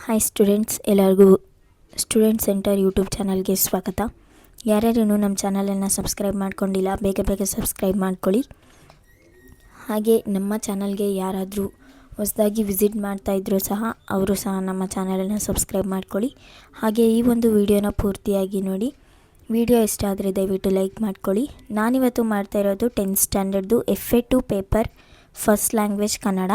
Hi students, ಎಲ್ಲರಿಗೂ student centre YouTube ಚಾನಲ್ಗೆ ಸ್ವಾಗತ. ಯಾರ್ಯಾರು ನಮ್ಮ ಚಾನಲನ್ನು ಸಬ್ಸ್ಕ್ರೈಬ್ ಮಾಡ್ಕೊಂಡಿಲ್ಲ ಬೇಗ ಸಬ್ಸ್ಕ್ರೈಬ್ ಮಾಡ್ಕೊಳ್ಳಿ. ಹಾಗೆ ನಮ್ಮ ಚಾನಲ್ಗೆ ಯಾರಾದರೂ ಹೊಸದಾಗಿ ವಿಸಿಟ್ ಮಾಡ್ತಾಯಿದ್ರು ಸಹ ಅವರು ಸಹ ನಮ್ಮ ಚಾನಲನ್ನು ಸಬ್ಸ್ಕ್ರೈಬ್ ಮಾಡ್ಕೊಳ್ಳಿ. ಹಾಗೆ ಈ ಒಂದು ವಿಡಿಯೋನ ಪೂರ್ತಿಯಾಗಿ ನೋಡಿ. ವಿಡಿಯೋ ಇಷ್ಟ ಆದರೆ ದಯವಿಟ್ಟು ಲೈಕ್ ಮಾಡ್ಕೊಳ್ಳಿ. ನಾನಿವತ್ತು ಮಾಡ್ತಾ ಇರೋದು 10th ಸ್ಟ್ಯಾಂಡರ್ಡ್ದು FA2 paper first language Kannada.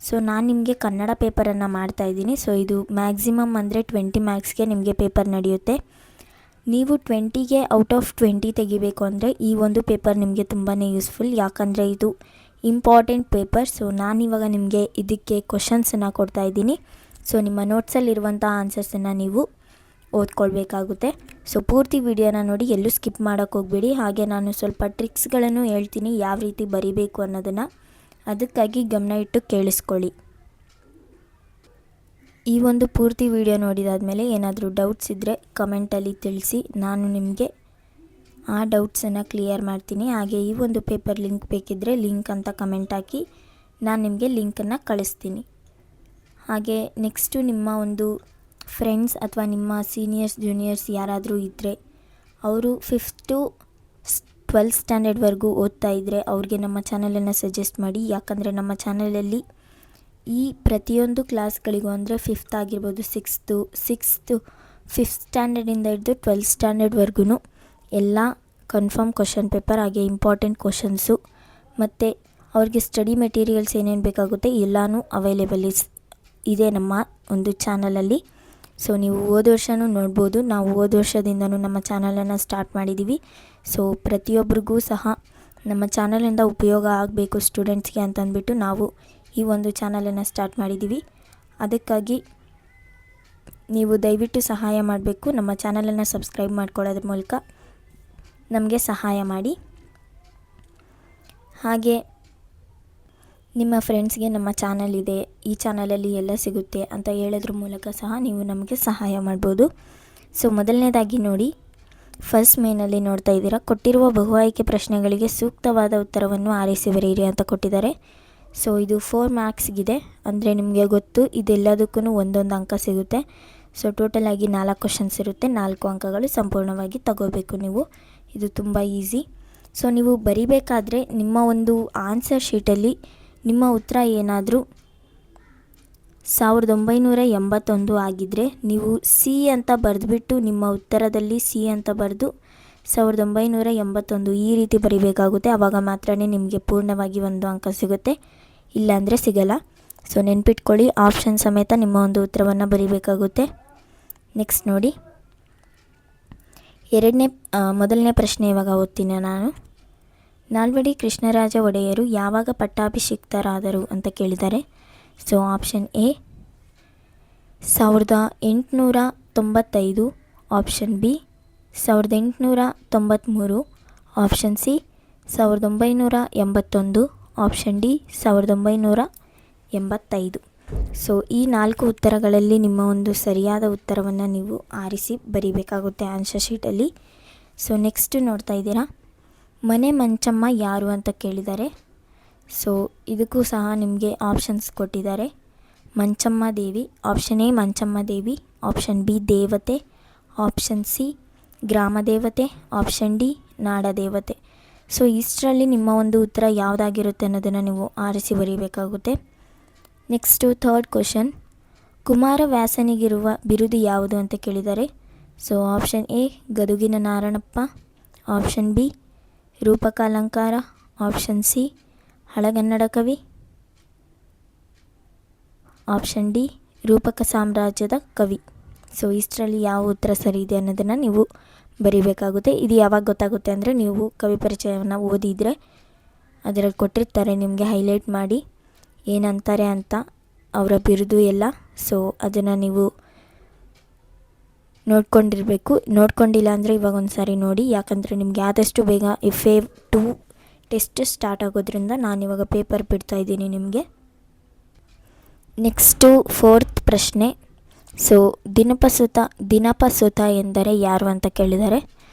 So ನಾನು ನಿಮಗೆ ಕನ್ನಡ ಪೇಪರನ್ನು ಮಾಡ್ತಾಯಿದ್ದೀನಿ. ಸೊ ಇದು ಮ್ಯಾಕ್ಸಿಮಮ್ ಅಂದರೆ 20 ಮಾರ್ಕ್ಸ್ಗೆ ನಿಮಗೆ ಪೇಪರ್ ನಡೆಯುತ್ತೆ. ನೀವು 20ಗೆ ಔಟ್ ಆಫ್ 20 ತೆಗಿಬೇಕು ಅಂದರೆ ಈ ಒಂದು ಪೇಪರ್ ನಿಮಗೆ ತುಂಬಾ ಯೂಸ್ಫುಲ್, ಯಾಕಂದರೆ ಇದು ಇಂಪಾರ್ಟೆಂಟ್ ಪೇಪರ್. ಸೊ ನಾನಿವಾಗ ನಿಮಗೆ ಇದಕ್ಕೆ ಕ್ವಶನ್ಸನ್ನು ಕೊಡ್ತಾಯಿದ್ದೀನಿ. ಸೊ ನಿಮ್ಮ ನೋಟ್ಸಲ್ಲಿರುವಂಥ ಆನ್ಸರ್ಸನ್ನು ನೀವು ಓದ್ಕೊಳ್ಬೇಕಾಗುತ್ತೆ. ಸೊ ಪೂರ್ತಿ ವಿಡಿಯೋನ ನೋಡಿ, ಎಲ್ಲೂ ಸ್ಕಿಪ್ ಮಾಡೋಕ್ಕೆ ಹೋಗಬೇಡಿ. ಹಾಗೆ ನಾನು ಸ್ವಲ್ಪ ಟ್ರಿಕ್ಸ್ಗಳನ್ನು ಹೇಳ್ತೀನಿ ಯಾವ ರೀತಿ ಬರೀಬೇಕು ಅನ್ನೋದನ್ನು, ಅದಕ್ಕಾಗಿ ಗಮನ ಇಟ್ಟು ಕೇಳಿಸ್ಕೊಳ್ಳಿ. ಈ ಒಂದು ಪೂರ್ತಿ ವಿಡಿಯೋ ನೋಡಿದಾದಮೇಲೆ ಏನಾದರೂ ಡೌಟ್ಸ್ ಇದ್ದರೆ ಕಮೆಂಟಲ್ಲಿ ತಿಳಿಸಿ, ನಾನು ನಿಮಗೆ ಆ ಡೌಟ್ಸನ್ನು ಕ್ಲಿಯರ್ ಮಾಡ್ತೀನಿ. ಹಾಗೆ ಈ ಒಂದು ಪೇಪರ್ ಲಿಂಕ್ ಬೇಕಿದ್ದರೆ ಲಿಂಕ್ ಅಂತ ಕಮೆಂಟ್ ಹಾಕಿ, ನಾನು ನಿಮಗೆ ಲಿಂಕನ್ನು ಕಳಿಸ್ತೀನಿ. ಹಾಗೆ ನೆಕ್ಸ್ಟು ನಿಮ್ಮ ಒಂದು ಫ್ರೆಂಡ್ಸ್ ಅಥವಾ ನಿಮ್ಮ ಸೀನಿಯರ್ಸ್ ಜೂನಿಯರ್ಸ್ ಯಾರಾದರೂ ಇದ್ದರೆ ಅವರು 5th to 12th ಸ್ಟ್ಯಾಂಡರ್ಡ್ವರೆಗೂ ಓದ್ತಾ ಇದ್ದರೆ ಅವ್ರಿಗೆ ನಮ್ಮ ಚಾನಲನ್ನು ಸಜೆಸ್ಟ್ ಮಾಡಿ. ಯಾಕಂದರೆ ನಮ್ಮ ಚಾನಲಲ್ಲಿ ಈ ಪ್ರತಿಯೊಂದು ಕ್ಲಾಸ್ಗಳಿಗೂ ಅಂದರೆ 5th ಆಗಿರ್ಬೋದು, 6th 5th ಸ್ಟ್ಯಾಂಡರ್ಡಿಂದ ಹಿಡಿದು 12th ಸ್ಟ್ಯಾಂಡರ್ಡ್ವರೆಗೂ ಎಲ್ಲ ಕನ್ಫರ್ಮ್ ಕ್ವಶನ್ ಪೇಪರ್, ಹಾಗೆ ಇಂಪಾರ್ಟೆಂಟ್ ಕ್ವಶನ್ಸು ಮತ್ತು ಅವ್ರಿಗೆ ಸ್ಟಡಿ ಮೆಟೀರಿಯಲ್ಸ್ ಏನೇನು ಬೇಕಾಗುತ್ತೆ ಎಲ್ಲನೂ ಅವೈಲೇಬಲ್ ಇದೆ ನಮ್ಮ ಒಂದು ಚಾನಲಲ್ಲಿ. ಸೊ ನೀವು ಹೋದ ವರ್ಷವೂ ನೋಡ್ಬೋದು, ನಾವು ಹೋದ ವರ್ಷದಿಂದನೂ ನಮ್ಮ ಚಾನಲನ್ನು ಸ್ಟಾರ್ಟ್ ಮಾಡಿದ್ದೀವಿ. ಸೊ ಪ್ರತಿಯೊಬ್ಬರಿಗೂ ಸಹ ನಮ್ಮ ಚಾನಲಿಂದ ಉಪಯೋಗ ಆಗಬೇಕು ಸ್ಟೂಡೆಂಟ್ಸ್ಗೆ ಅಂತಂದ್ಬಿಟ್ಟು ನಾವು ಈ ಒಂದು ಚಾನಲನ್ನು ಸ್ಟಾರ್ಟ್ ಮಾಡಿದ್ದೀವಿ. ಅದಕ್ಕಾಗಿ ನೀವು ದಯವಿಟ್ಟು ಸಹಾಯ ಮಾಡಬೇಕು. ನಮ್ಮ ಚಾನಲನ್ನು ಸಬ್ಸ್ಕ್ರೈಬ್ ಮಾಡ್ಕೊಳ್ಳೋದ್ರ ಮೂಲಕ ನಮಗೆ ಸಹಾಯ ಮಾಡಿ. ಹಾಗೆ ನಿಮ್ಮ ಫ್ರೆಂಡ್ಸ್ಗೆ ನಮ್ಮ ಚಾನಲ್ ಇದೆ, ಈ ಚಾನಲಲ್ಲಿ ಎಲ್ಲ ಸಿಗುತ್ತೆ ಅಂತ ಹೇಳೋದ್ರ ಮೂಲಕ ಸಹ ನೀವು ನಮಗೆ ಸಹಾಯ ಮಾಡ್ಬೋದು. ಸೊ ಮೊದಲನೇದಾಗಿ ನೋಡಿ, ಫಸ್ಟ್ ಮೇನಲ್ಲಿ ನೋಡ್ತಾ ಇದ್ದೀರಾ, ಕೊಟ್ಟಿರುವ ಬಹು ಆಯ್ಕೆ ಪ್ರಶ್ನೆಗಳಿಗೆ ಸೂಕ್ತವಾದ ಉತ್ತರವನ್ನು ಆರಿಸಿ ಬರೆಯಿರಿ ಅಂತ ಕೊಟ್ಟಿದ್ದಾರೆ. ಸೊ ಇದು 4 ಮಾರ್ಕ್ಸ್ಗಿದೆ, ಅಂದರೆ ನಿಮಗೆ ಗೊತ್ತು ಇದೆಲ್ಲದಕ್ಕೂ ಒಂದೊಂದು ಅಂಕ ಸಿಗುತ್ತೆ. ಸೊ ಟೋಟಲಾಗಿ 4 ಕ್ವಶನ್ಸ್ ಇರುತ್ತೆ, 4 ಅಂಕಗಳು ಸಂಪೂರ್ಣವಾಗಿ ತಗೋಬೇಕು ನೀವು. ಇದು ತುಂಬ ಈಸಿ. ಸೊ ನೀವು ಬರಿಬೇಕಾದ್ರೆ ನಿಮ್ಮ ಒಂದು ಆನ್ಸರ್ ಶೀಟಲ್ಲಿ ನಿಮ್ಮ ಉತ್ತರ ಏನಾದರೂ 1981 ಆಗಿದ್ದರೆ ನೀವು ಸಿ ಅಂತ ಬರೆದುಬಿಟ್ಟು ನಿಮ್ಮ ಉತ್ತರದಲ್ಲಿ ಸಿ ಅಂತ ಬರೆದು 1981 ಈ ರೀತಿ ಬರಿಬೇಕಾಗುತ್ತೆ. ಆವಾಗ ಮಾತ್ರ ನಿಮಗೆ ಪೂರ್ಣವಾಗಿ 1 ಅಂಕ ಸಿಗುತ್ತೆ, ಇಲ್ಲಾಂದರೆ ಸಿಗಲ್ಲ. ಸೊ ನೆನ್ಪಿಟ್ಕೊಳ್ಳಿ, ಆಪ್ಷನ್ ಸಮೇತ ನಿಮ್ಮ ಒಂದು ಉತ್ತರವನ್ನು ಬರಿಬೇಕಾಗುತ್ತೆ. ನೆಕ್ಸ್ಟ್ ನೋಡಿ, ಮೊದಲನೇ ಪ್ರಶ್ನೆ ಇವಾಗ ಓದ್ತೀನಿ ನಾನು. ನಾಲ್ವಡಿ ಕೃಷ್ಣರಾಜ ಒಡೆಯರು ಯಾವಾಗ ಪಟ್ಟಾಭಿಷಿಕ್ತರಾದರು ಅಂತ ಕೇಳಿದ್ದಾರೆ. So option A 1895, option B 1893, option C 1981, option D 1985. So ಈ 4 ಉತ್ತರಗಳಲ್ಲಿ ನಿಮ್ಮ ಒಂದು ಸರಿಯಾದ ಉತ್ತರವನ್ನು ನೀವು ಆರಿಸಿ ಬರಿಬೇಕಾಗುತ್ತೆ ಆನ್ಸರ್ ಶೀಟಲ್ಲಿ. ಸೊ ನೆಕ್ಸ್ಟ್ ನೋಡ್ತಾ ಇದ್ದೀರಾ, ಮನೆ ಮಂಚಮ್ಮ ಯಾರು ಅಂತ ಕೇಳಿದ್ದಾರೆ. ಸೊ ಇದಕ್ಕೂ ಸಹ ನಿಮಗೆ ಆಪ್ಷನ್ಸ್ ಕೊಟ್ಟಿದ್ದಾರೆ. Manchamma Devi, option A Manchamma Devi, option B ದೇವತೆ, ಆಪ್ಷನ್ ಸಿ ಗ್ರಾಮ ದೇವತೆ, ಆಪ್ಷನ್ ಡಿ ನಾಡ ದೇವತೆ. ಸೊ ಇಷ್ಟರಲ್ಲಿ ನಿಮ್ಮ ಒಂದು ಉತ್ತರ ಯಾವುದಾಗಿರುತ್ತೆ ಅನ್ನೋದನ್ನು ನೀವು ಆರಿಸಿ ಬರೀಬೇಕಾಗುತ್ತೆ. ನೆಕ್ಸ್ಟು ಥರ್ಡ್ ಕ್ವಶನ್, ಕುಮಾರವ್ಯಾಸನಿಗಿರುವ ಬಿರುದು ಯಾವುದು ಅಂತ ಕೇಳಿದ್ದಾರೆ. ಸೊ ಆಪ್ಷನ್ ಎ ಗದುಗಿನ ನಾರಣಪ್ಪ, ಆಪ್ಷನ್ ಬಿ ರೂಪಕಾಲಂಕಾರ, ಆಪ್ಷನ್ ಸಿ ಹಳಗನ್ನಡ ಕವಿ, ಆಪ್ಷನ್ ಡಿ ರೂಪಕ ಸಾಮ್ರಾಜ್ಯದ ಕವಿ. ಸೊ ಇಷ್ಟರಲ್ಲಿ ಯಾವ ಉತ್ತರ ಸರಿ ಇದೆ ಅನ್ನೋದನ್ನು ನೀವು ಬರೀಬೇಕಾಗುತ್ತೆ. ಇದು ಯಾವಾಗ ಗೊತ್ತಾಗುತ್ತೆ ಅಂದರೆ ನೀವು ಕವಿ ಪರಿಚಯವನ್ನು ಓದಿದರೆ ಅದರಲ್ಲಿ ಕೊಟ್ಟಿರ್ತಾರೆ ನಿಮಗೆ ಹೈಲೈಟ್ ಮಾಡಿ ಏನಂತಾರೆ ಅಂತ ಅವರ ಬಿರುದು ಎಲ್ಲ. ಸೊ ಅದನ್ನು ನೀವು ನೋಡ್ಕೊಂಡಿಲ್ಲ ಅಂದರೆ ಇವಾಗ ಒಂದು ಸಾರಿ ನೋಡಿ, ಯಾಕಂದರೆ ನಿಮಗೆ ಆದಷ್ಟು ಬೇಗ FA2 ಟೆಸ್ಟ್ ಸ್ಟಾರ್ಟ್ ಆಗೋದ್ರಿಂದ ನಾನಿವಾಗ ಪೇಪರ್ ಬಿಡ್ತಾ ಇದ್ದೀನಿ ನಿಮಗೆ. ನೆಕ್ಸ್ಟು 4th ಪ್ರಶ್ನೆ. ಸೊ ದಿನಪಸುತ ಎಂದರೆ ಯಾರು ಅಂತ ಕೇಳಿದ್ದಾರೆ.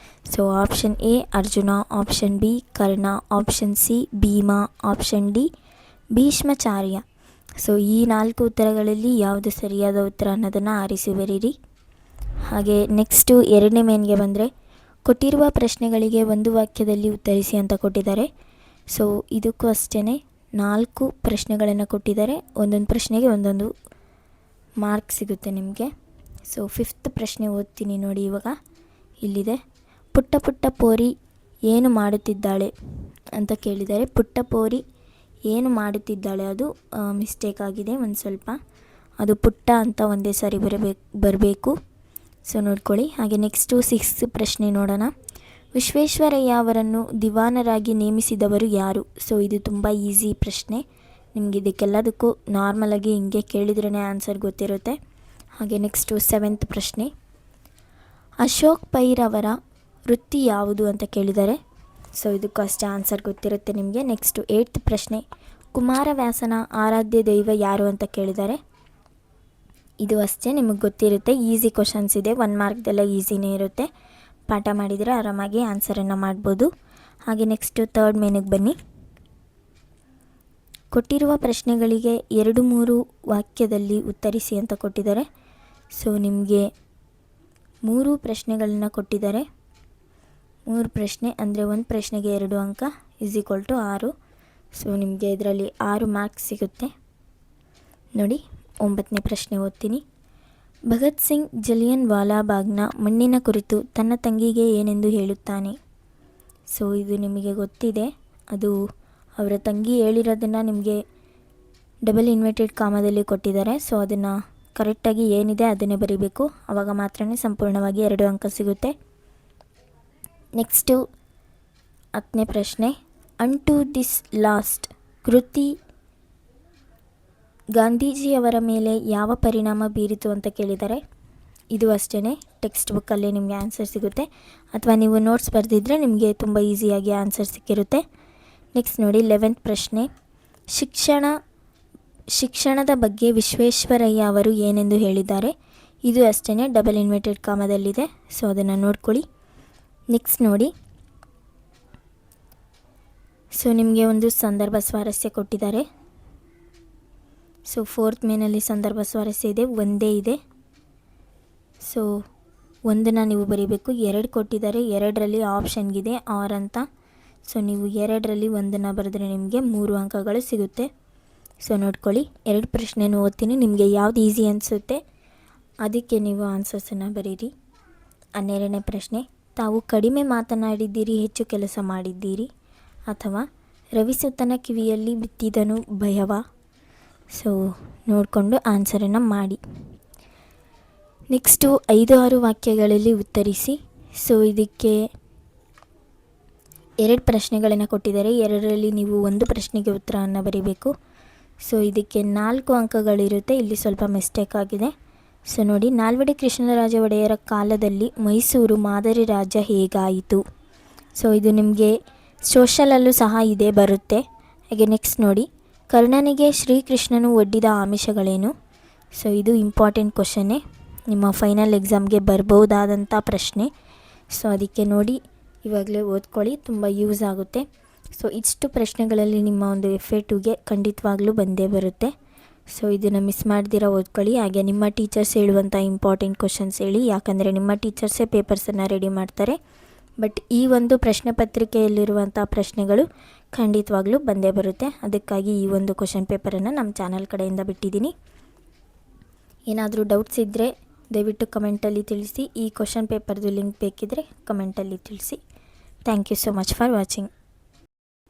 So option A Arjuna, option B Karna, option C Bhima, option D Bhishmacharya. So ಈ 4 ಉತ್ತರಗಳಲ್ಲಿ ಯಾವುದು ಸರಿಯಾದ ಉತ್ತರ ಅನ್ನೋದನ್ನು ಆರಿಸಿ ಬರೀರಿ. ಹಾಗೆ ನೆಕ್ಸ್ಟು 2ನೇ ಮೇನ್ಗೆ ಬಂದರೆ, ಕೊಟ್ಟಿರುವ ಪ್ರಶ್ನೆಗಳಿಗೆ ಒಂದು ವಾಕ್ಯದಲ್ಲಿ ಉತ್ತರಿಸಿ ಅಂತ ಕೊಟ್ಟಿದ್ದಾರೆ. ಸೊ ಇದಕ್ಕೂ ಅಷ್ಟೇ 4 ಪ್ರಶ್ನೆಗಳನ್ನು ಕೊಟ್ಟಿದ್ದಾರೆ. ಒಂದೊಂದು ಪ್ರಶ್ನೆಗೆ ಒಂದೊಂದು ಮಾರ್ಕ್ ಸಿಗುತ್ತೆ ನಿಮಗೆ. ಸೊ 5th ಪ್ರಶ್ನೆ ಓದ್ತೀನಿ ನೋಡಿ. ಇವಾಗ ಇಲ್ಲಿದೆ, ಪುಟ್ಟ ಪುಟ್ಟ ಪೋರಿ ಏನು ಮಾಡುತ್ತಿದ್ದಾಳೆ ಅಂತ ಕೇಳಿದ್ದಾರೆ. ಪುಟ್ಟ ಪೋರಿ ಏನು ಮಾಡುತ್ತಿದ್ದಾಳೆ, ಅದು ಮಿಸ್ಟೇಕ್ ಆಗಿದೆ ಒಂದು ಸ್ವಲ್ಪ. ಅದು ಪುಟ್ಟ ಅಂತ ಒಂದೇ ಸಾರಿ ಬರಬೇಕು. ಸೊ ನೋಡ್ಕೊಳ್ಳಿ. ಹಾಗೆ ನೆಕ್ಸ್ಟು 6th ಪ್ರಶ್ನೆ ನೋಡೋಣ. ವಿಶ್ವೇಶ್ವರಯ್ಯ ಅವರನ್ನು ದಿವಾನರಾಗಿ ನೇಮಿಸಿದವರು ಯಾರು? ಸೊ ಇದು ತುಂಬ ಈಸಿ ಪ್ರಶ್ನೆ. ನಿಮಗೆ ಇದಕ್ಕೆಲ್ಲದಕ್ಕೂ ನಾರ್ಮಲಾಗಿ ಹಿಂಗೆ ಕೇಳಿದ್ರೇ ಆನ್ಸರ್ ಗೊತ್ತಿರುತ್ತೆ. ಹಾಗೆ ನೆಕ್ಸ್ಟು 7th ಪ್ರಶ್ನೆ, ಅಶೋಕ್ ಪೈರ್ ಅವರ ವೃತ್ತಿ ಯಾವುದು ಅಂತ ಕೇಳಿದ್ದಾರೆ. ಸೊ ಇದಕ್ಕೂ ಅಷ್ಟೇ ಆನ್ಸರ್ ಗೊತ್ತಿರುತ್ತೆ ನಿಮಗೆ. ನೆಕ್ಸ್ಟು 8th ಪ್ರಶ್ನೆ, ಕುಮಾರವ್ಯಾಸನ ಆರಾಧ್ಯ ದೈವ ಯಾರು ಅಂತ ಕೇಳಿದ್ದಾರೆ. ಇದು ಅಷ್ಟೇ ನಿಮಗೆ ಗೊತ್ತಿರುತ್ತೆ. ಈಸಿ ಕ್ವಶನ್ಸ್ ಇದೆ, 1 ಮಾರ್ಕ್ದೆಲ್ಲ ಈಸಿನೇ ಇರುತ್ತೆ. ಪಾಠ ಮಾಡಿದರೆ ಆರಾಮಾಗಿ ಆನ್ಸರನ್ನು ಮಾಡ್ಬೋದು. ಹಾಗೆ ನೆಕ್ಸ್ಟು 3rd ಮೇನಿಗೆ ಬನ್ನಿ. ಕೊಟ್ಟಿರುವ ಪ್ರಶ್ನೆಗಳಿಗೆ 2-3 ವಾಕ್ಯದಲ್ಲಿ ಉತ್ತರಿಸಿ ಅಂತ ಕೊಟ್ಟಿದ್ದಾರೆ. ಸೊ ನಿಮಗೆ 3 ಪ್ರಶ್ನೆಗಳನ್ನ ಕೊಟ್ಟಿದ್ದಾರೆ. 3 ಪ್ರಶ್ನೆ ಅಂದರೆ ಒಂದು ಪ್ರಶ್ನೆಗೆ 2 ಅಂಕ = 6. ಸೊ ನಿಮಗೆ ಇದರಲ್ಲಿ 6 ಮಾರ್ಕ್ಸ್ ಸಿಗುತ್ತೆ ನೋಡಿ. 9ನೇ ಪ್ರಶ್ನೆ ಓದ್ತೀನಿ. ಭಗತ್ ಸಿಂಗ್ ಜಲಿಯನ್ ವಾಲಾಬಾಗ್ನ ಮಣ್ಣಿನ ಕುರಿತು ತನ್ನ ತಂಗಿಗೆ ಏನೆಂದು ಹೇಳುತ್ತಾನೆ? ಸೊ ಇದು ನಿಮಗೆ ಗೊತ್ತಿದೆ. ಅದು ಅವರ ತಂಗಿ ಹೇಳಿರೋದನ್ನು ನಿಮಗೆ ಡಬಲ್ ಇನ್ವರ್ಟೆಡ್ ಕಾಮದಲ್ಲಿ ಕೊಟ್ಟಿದ್ದಾರೆ. ಸೊ ಅದನ್ನು ಕರೆಕ್ಟಾಗಿ ಏನಿದೆ ಅದನ್ನೇ ಬರೀಬೇಕು. ಆವಾಗ ಮಾತ್ರ ಸಂಪೂರ್ಣವಾಗಿ 2 ಅಂಕ ಸಿಗುತ್ತೆ. ನೆಕ್ಸ್ಟು 10ನೇ ಪ್ರಶ್ನೆ, ಅಂಟು ದಿಸ್ ಲಾಸ್ಟ್ ಕೃತಿ ಗಾಂಧೀಜಿಯವರ ಮೇಲೆ ಯಾವ ಪರಿಣಾಮ ಬೀರಿತು ಅಂತ ಕೇಳಿದ್ದಾರೆ. ಇದು ಅಷ್ಟೇ, ಟೆಕ್ಸ್ಟ್ ಬುಕ್ಕಲ್ಲಿ ನಿಮಗೆ ಆನ್ಸರ್ ಸಿಗುತ್ತೆ. ಅಥವಾ ನೀವು ನೋಟ್ಸ್ ಬರೆದಿದ್ದರೆ ನಿಮಗೆ ತುಂಬ ಈಸಿಯಾಗಿ ಆನ್ಸರ್ ಸಿಕ್ಕಿರುತ್ತೆ. ನೆಕ್ಸ್ಟ್ ನೋಡಿ 11th ಪ್ರಶ್ನೆ, ಶಿಕ್ಷಣದ ಬಗ್ಗೆ ವಿಶ್ವೇಶ್ವರಯ್ಯ ಅವರು ಏನೆಂದು ಹೇಳಿದ್ದಾರೆ. ಇದು ಅಷ್ಟೇ, ಡಬಲ್ ಇನ್ವರ್ಟೆಡ್ ಕಾಮದಲ್ಲಿದೆ. ಸೊ ಅದನ್ನು ನೋಡ್ಕೊಳ್ಳಿ. ನೆಕ್ಸ್ಟ್ ನೋಡಿ, ಸೊ ನಿಮಗೆ ಒಂದು ಸಂದರ್ಭ ಸ್ವಾರಸ್ಯ ಕೊಟ್ಟಿದ್ದಾರೆ. ಸೊ 4th ಮೇನಲ್ಲಿ ಸಂದರ್ಭ ಸ್ವಾರಸ್ಯ ಇದೆ, ಒಂದೇ ಇದೆ. ಸೊ ಒಂದನ್ನು ನೀವು ಬರೀಬೇಕು. 2 ಕೊಟ್ಟಿದ್ದಾರೆ, 2ರಲ್ಲಿ ಆಪ್ಷನ್ಗಿದೆ ಆರ್ ಅಂತ. ಸೊ ನೀವು 2ರಲ್ಲಿ ಒಂದನ್ನು ಬರೆದ್ರೆ ನಿಮಗೆ 3 ಅಂಕಗಳು ಸಿಗುತ್ತೆ. ಸೊ ನೋಡ್ಕೊಳ್ಳಿ. 2 ಪ್ರಶ್ನೆನೂ ಓದ್ತೀನಿ, ನಿಮಗೆ ಯಾವ್ದು ಈಸಿ ಅನಿಸುತ್ತೆ ಅದಕ್ಕೆ ನೀವು ಆನ್ಸರ್ಸನ್ನು ಬರೀರಿ. 12ನೇ ಪ್ರಶ್ನೆ, ತಾವು ಕಡಿಮೆ ಮಾತನಾಡಿದ್ದೀರಿ, ಹೆಚ್ಚು ಕೆಲಸ ಮಾಡಿದ್ದೀರಿ, ಅಥವಾ ರವಿಸುತ್ತನ ಕಿವಿಯಲ್ಲಿ ಬಿತ್ತಿದನು ಭಯವ? ಸೊ ನೋಡಿಕೊಂಡು ಆನ್ಸರನ್ನು ಮಾಡಿ. ನೆಕ್ಸ್ಟು 5-6 ವಾಕ್ಯಗಳಲ್ಲಿ ಉತ್ತರಿಸಿ. ಸೊ ಇದಕ್ಕೆ 2 ಪ್ರಶ್ನೆಗಳನ್ನು ಕೊಟ್ಟಿದ್ದಾರೆ. 2ರಲ್ಲಿ ನೀವು ಒಂದು ಪ್ರಶ್ನೆಗೆ ಉತ್ತರವನ್ನು ಬರೀಬೇಕು. ಸೊ ಇದಕ್ಕೆ 4 ಅಂಕಗಳಿರುತ್ತೆ. ಇಲ್ಲಿ ಸ್ವಲ್ಪ ಮಿಸ್ಟೇಕ್ ಆಗಿದೆ. ಸೊ ನೋಡಿ, ನಾಲ್ವಡಿ ಕೃಷ್ಣರಾಜ ಒಡೆಯರ ಕಾಲದಲ್ಲಿ ಮೈಸೂರು ಮಾದರಿ ರಾಜ್ಯ ಹೇಗಾಯಿತು? ಸೊ ಇದು ನಿಮಗೆ ಸೋಷಲಲ್ಲೂ ಸಹ ಇದೇ ಬರುತ್ತೆ. ಹಾಗೆ ನೆಕ್ಸ್ಟ್ ನೋಡಿ, ಕರ್ಣನಿಗೆ ಶ್ರೀಕೃಷ್ಣನು ಒಡ್ಡಿದ ಆಮಿಷಗಳೇನು? ಸೊ ಇದು ಇಂಪಾರ್ಟೆಂಟ್ ಕ್ವಶನ್ನೇ, ನಿಮ್ಮ ಫೈನಲ್ ಎಕ್ಸಾಮ್ಗೆ ಬರ್ಬೋದಾದಂಥ ಪ್ರಶ್ನೆ. ಸೊ ಅದಕ್ಕೆ ನೋಡಿ ಇವಾಗಲೇ ಓದ್ಕೊಳ್ಳಿ, ತುಂಬ ಯೂಸ್ ಆಗುತ್ತೆ. ಸೊ ಇಷ್ಟು ಪ್ರಶ್ನೆಗಳಲ್ಲಿ ನಿಮ್ಮ ಒಂದು FA2ಗೆ ಖಂಡಿತವಾಗ್ಲೂ ಬಂದೇ ಬರುತ್ತೆ. ಸೊ ಇದನ್ನು ಮಿಸ್ ಮಾಡ್ದಿರ ಓದ್ಕೊಳ್ಳಿ. ಹಾಗೆ ನಿಮ್ಮ ಟೀಚರ್ಸ್ ಹೇಳುವಂಥ ಇಂಪಾರ್ಟೆಂಟ್ ಕ್ವಶನ್ಸ್ ಹೇಳಿ, ಯಾಕಂದರೆ ನಿಮ್ಮ ಟೀಚರ್ಸೇ ಪೇಪರ್ಸನ್ನು ರೆಡಿ ಮಾಡ್ತಾರೆ. ಬಟ್ ಈ ಒಂದು ಪ್ರಶ್ನೆ ಪತ್ರಿಕೆಯಲ್ಲಿರುವಂಥ ಪ್ರಶ್ನೆಗಳು ಖಂಡಿತವಾಗ್ಲೂ ಬಂದೇ ಬರುತ್ತೆ. ಅದಕ್ಕಾಗಿ ಈ ಒಂದು ಕ್ವಶನ್ ಪೇಪರನ್ನು ನಮ್ಮ ಚಾನಲ್ ಕಡೆಯಿಂದ ಬಿಟ್ಟಿದ್ದೀನಿ. ಏನಾದರೂ ಡೌಟ್ಸ್ ಇದ್ದರೆ ದಯವಿಟ್ಟು ಕಮೆಂಟಲ್ಲಿ ತಿಳಿಸಿ. ಈ ಕ್ವಶನ್ ಪೇಪರ್ದು ಲಿಂಕ್ ಬೇಕಿದ್ದರೆ ಕಮೆಂಟಲ್ಲಿ ತಿಳಿಸಿ. Thank you so much for watching.